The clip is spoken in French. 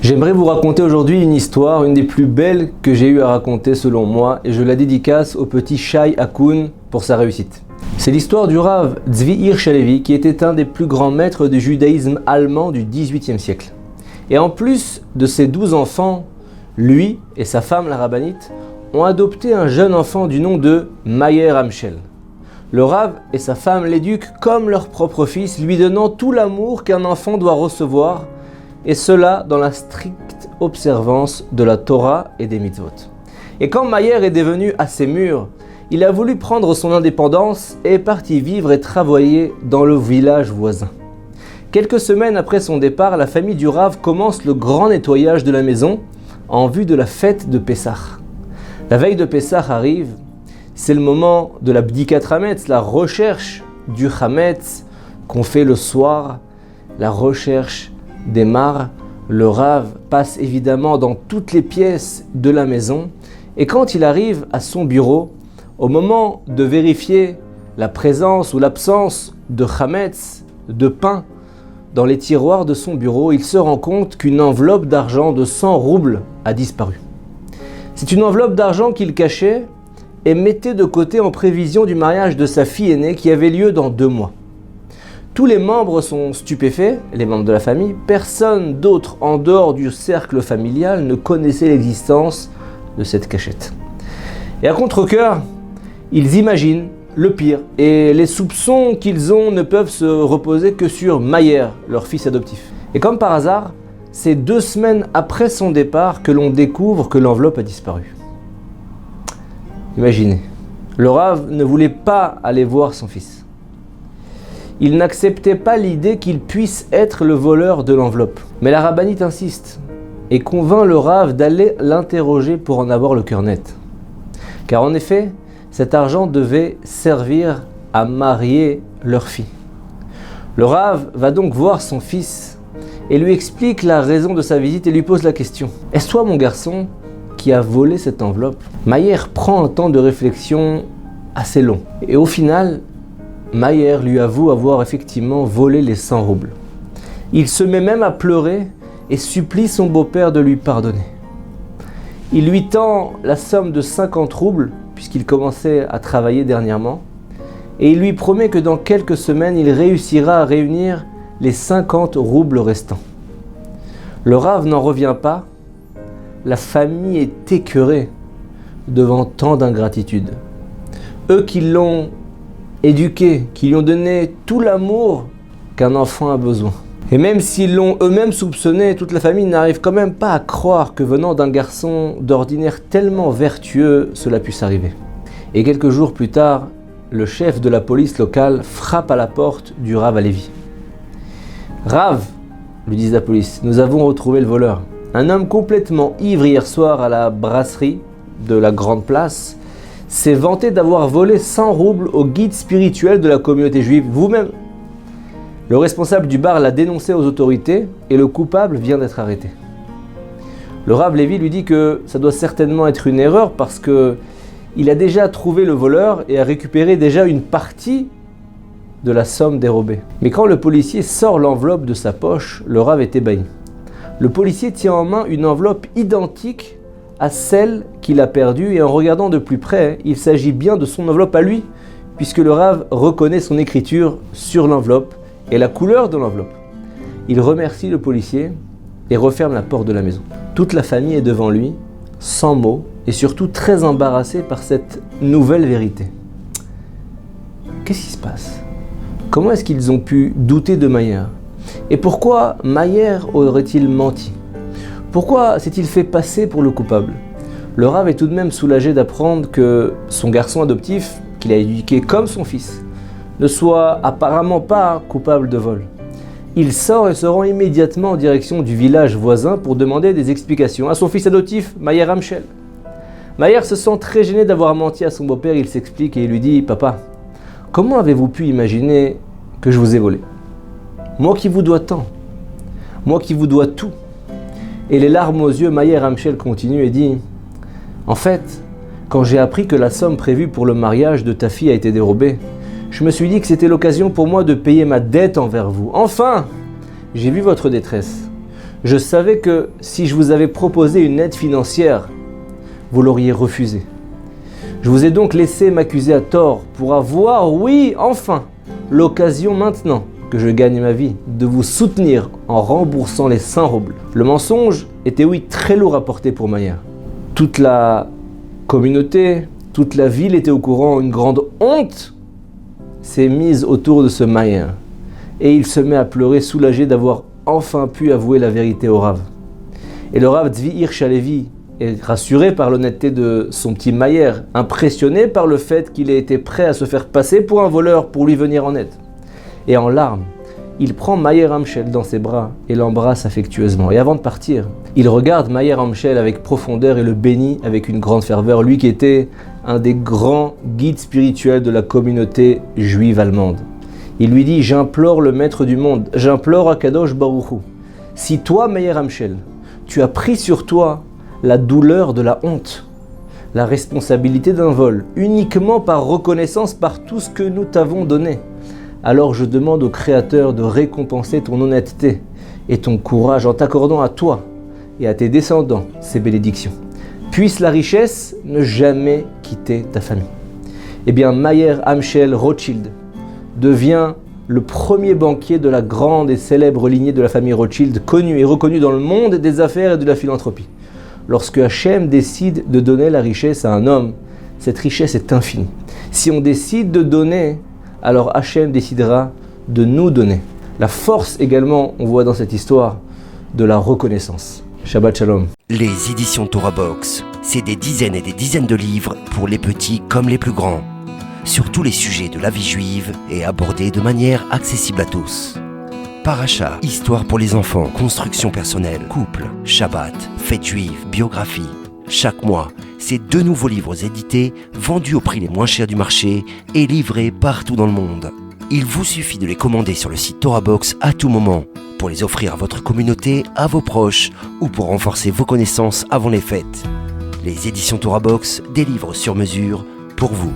J'aimerais vous raconter aujourd'hui une histoire, une des plus belles que j'ai eu à raconter selon moi, et je la dédicace au petit Shai Hakoun pour sa réussite. C'est l'histoire du Rav Tzvi Hirsch Halevi, qui était un des plus grands maîtres du judaïsme allemand du XVIIIe siècle. Et en plus de ses 12 enfants, lui et sa femme, la rabbinite, ont adopté un jeune enfant du nom de Mayer Amschel. Le Rav et sa femme l'éduquent comme leur propre fils, lui donnant tout l'amour qu'un enfant doit recevoir, et cela dans la stricte observance de la Torah et des mitzvot. Et quand Mayer est devenu assez mûr, il a voulu prendre son indépendance et est parti vivre et travailler dans le village voisin. Quelques semaines après son départ, la famille du Rav commence le grand nettoyage de la maison en vue de la fête de Pessah. La veille de Pessah arrive, c'est le moment de la Bdikat Hametz, la recherche du Hametz qu'on fait le soir. La recherche démarre, le Rav passe évidemment dans toutes les pièces de la maison et quand il arrive à son bureau, au moment de vérifier la présence ou l'absence de Hametz, de pain, dans les tiroirs de son bureau, il se rend compte qu'une enveloppe d'argent de 100 roubles a disparu. C'est une enveloppe d'argent qu'il cachait et mettait de côté en prévision du mariage de sa fille aînée qui avait lieu dans 2 mois. Tous les membres sont stupéfaits, les membres de la famille. Personne d'autre en dehors du cercle familial ne connaissait l'existence de cette cachette. Et à contre-cœur, ils imaginent le pire. Et les soupçons qu'ils ont ne peuvent se reposer que sur Mayer, leur fils adoptif. Et comme par hasard, c'est 2 semaines après son départ que l'on découvre que l'enveloppe a disparu. Imaginez, le Rav ne voulait pas aller voir son fils. Il n'acceptait pas l'idée qu'il puisse être le voleur de l'enveloppe. Mais la rabbinite insiste et convainc le Rav d'aller l'interroger pour en avoir le cœur net. Car en effet, cet argent devait servir à marier leur fille. Le Rav va donc voir son fils et lui explique la raison de sa visite et lui pose la question. « Est-ce toi, mon garçon, qui a volé cette enveloppe ?» Mayer prend un temps de réflexion assez long. Et au final, Mayer lui avoue avoir effectivement volé les 100 roubles. Il se met même à pleurer et supplie son beau-père de lui pardonner. Il lui tend la somme de 50 roubles, puisqu'il commençait à travailler dernièrement, et il lui promet que dans quelques semaines, il réussira à réunir les 50 roubles restants. Le Rav n'en revient pas. La famille est écœurée devant tant d'ingratitude. Eux qui l'ont éduqué, qui lui ont donné tout l'amour qu'un enfant a besoin. Et même s'ils l'ont eux-mêmes soupçonné, toute la famille n'arrive quand même pas à croire que venant d'un garçon d'ordinaire tellement vertueux, cela puisse arriver. Et quelques jours plus tard, le chef de la police locale frappe à la porte du Rav Halevi. « Rav, lui dit la police, nous avons retrouvé le voleur. Un homme complètement ivre hier soir à la brasserie de la Grande Place s'est vanté d'avoir volé 100 roubles au guide spirituel de la communauté juive, vous-même. Le responsable du bar l'a dénoncé aux autorités et le coupable vient d'être arrêté. » Le Rav Halevi lui dit que ça doit certainement être une erreur parce qu'il a déjà trouvé le voleur et a récupéré déjà une partie de la somme dérobée. Mais quand le policier sort l'enveloppe de sa poche, le Rav est ébahi. Le policier tient en main une enveloppe identique à celle qu'il a perdue et en regardant de plus près, il s'agit bien de son enveloppe à lui, puisque le Rav reconnaît son écriture sur l'enveloppe et la couleur de l'enveloppe. Il remercie le policier et referme la porte de la maison. Toute la famille est devant lui, sans mots, et surtout très embarrassée par cette nouvelle vérité. Qu'est-ce qui se passe ? Comment est-ce qu'ils ont pu douter de Mayer ? Et pourquoi Mayer aurait-il menti ? Pourquoi s'est-il fait passer pour le coupable ? Le Rav est tout de même soulagé d'apprendre que son garçon adoptif, qu'il a éduqué comme son fils, ne soit apparemment pas coupable de vol. Il sort et se rend immédiatement en direction du village voisin pour demander des explications à son fils adoptif, Mayer Amschel. Mayer se sent très gêné d'avoir menti à son beau-père, il s'explique et il lui dit « Papa, comment avez-vous pu imaginer que je vous ai volé ? Moi qui vous dois tant, moi qui vous dois tout. » Et les larmes aux yeux, Mayer Amschel continue et dit « En fait, quand j'ai appris que la somme prévue pour le mariage de ta fille a été dérobée, je me suis dit que c'était l'occasion pour moi de payer ma dette envers vous. Enfin, j'ai vu votre détresse. Je savais que si je vous avais proposé une aide financière, vous l'auriez refusée. Je vous ai donc laissé m'accuser à tort pour avoir, oui, enfin, l'occasion maintenant que je gagne ma vie, de vous soutenir en remboursant les 100 roubles. Le mensonge était, oui, très lourd à porter pour Mayer. Toute la communauté, toute la ville était au courant. Une grande honte s'est mise autour de ce Mayer. Et il se met à pleurer, soulagé d'avoir enfin pu avouer la vérité au Rav. Et le Rav Tzvi Hirsch Halevi est rassuré par l'honnêteté de son petit Mayer, impressionné par le fait qu'il ait été prêt à se faire passer pour un voleur pour lui venir en aide. Et en larmes, il prend Mayer Amschel dans ses bras et l'embrasse affectueusement. Et avant de partir, il regarde Mayer Amschel avec profondeur et le bénit avec une grande ferveur, lui qui était un des grands guides spirituels de la communauté juive allemande. Il lui dit « J'implore le maître du monde, j'implore Akadosh Baruch Hu. Si toi, Mayer Amschel, tu as pris sur toi la douleur de la honte, la responsabilité d'un vol, uniquement par reconnaissance par tout ce que nous t'avons donné, alors je demande au Créateur de récompenser ton honnêteté et ton courage en t'accordant à toi et à tes descendants ces bénédictions. Puisse la richesse ne jamais quitter ta famille. » Eh bien, Mayer Amschel Rothschild devient le premier banquier de la grande et célèbre lignée de la famille Rothschild, connue et reconnue dans le monde des affaires et de la philanthropie. Lorsque Hachem décide de donner la richesse à un homme, cette richesse est infinie. Si on décide de donner, alors Hachem décidera de nous donner. La force également, on voit dans cette histoire, de la reconnaissance. Shabbat Shalom. Les éditions Torah Box, c'est des dizaines et des dizaines de livres pour les petits comme les plus grands, sur tous les sujets de la vie juive et abordés de manière accessible à tous. Paracha, histoire pour les enfants, construction personnelle, couple, Shabbat, fête juive, biographie. Chaque mois, c'est 2 nouveaux livres édités, vendus au prix les moins chers du marché et livrés partout dans le monde. Il vous suffit de les commander sur le site Torah Box à tout moment, pour les offrir à votre communauté, à vos proches ou pour renforcer vos connaissances avant les fêtes. Les éditions Torah Box, des livres sur mesure pour vous.